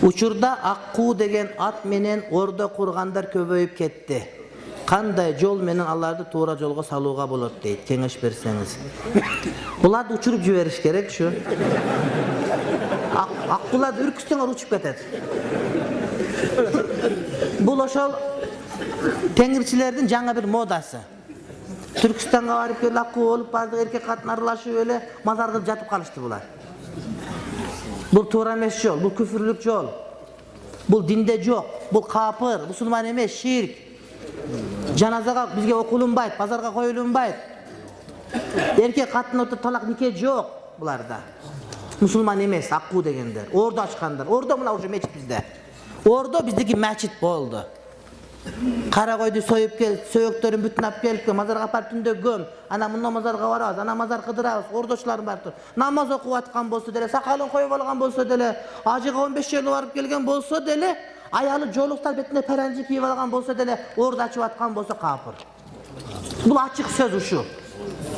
Учурда Аккуу деген ат менен ордо кургандар көбөйүп кетти. Кандай жол менен аларды туура жолго салууга болот дейт, кеңеш берсеңиз. Буларды учуруп жибериш керек şu. Аккууларды үркүтсөңөр учуп кетет. Бул ошол теңирчилердин жаңа бир модасы. Түркістанға барып келіп аккуу болуп бардык, эркек катын аралашып эле мазар кылып жатып калышты булар. Бул туура эмес жол, бул күфүрлүк жол. Бул динде жок, бул капыр, мусулман эмес, ширк. Жаназага бизге окулунбайт, базарга коюлунбайт. Эркек катын ортодо талак нике жок буларда. Мусулман эмес, аккуу дегендер. Ордо ачкандар. Ордо мына уже мечит бизде. Ордо биздики мечит болду. Кара койду союп кел, сөйөктөрүн бүтүн алып келип, мазарга апарып түндө göm. Ана мына мазарга барабыз, ана мазар кыдырабыз, ордочуларым бар тур. Намаз окуп аткан болсо деле, сакалын коюп алган болсо деле, ажыга 15 жолу барып келген болсо деле, аялы жолуктар бетине перенжи кийип алган болсо деле, ордо ачып аткан болсо капыр. Бул ачык сөз ушу.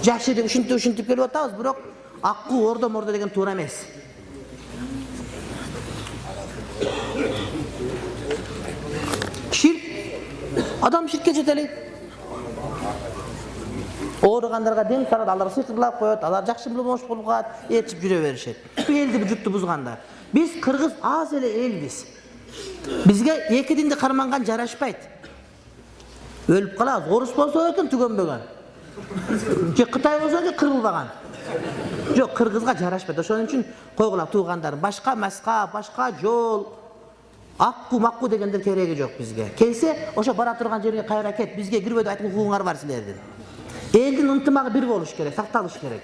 Жакшы деп ушинтип келип атабыз, бирок аккуу ордо мордо деген туура эмес. Şirk, adam şirke жетелейт. Ооругандарга дем салат, алар сыйкырлап коет, алар жакшы болмош болуп калат, ээрчип жүрө беришет. Элди журтту бузгандар. Биз кыргыз аз эле элбиз. Бизге эки динди карманган жарашпайт. Өлүп калабыз. Орус болсо экен түгөнбөгөн. Же Кытай болсо экен кырылбаган. Жок, кыргызга жарашпайт. Ошон үчүн койгула туугандарын башка маска, башка жол, аккуу маккуу дегендер кереги жок бизге. Келсе, ошо бара турган жерге кайра кет. Бизге кирбөйдү айтып укугуңар бар силердин. Элдин ынтымагы бир болуш керек, сакталыш керек.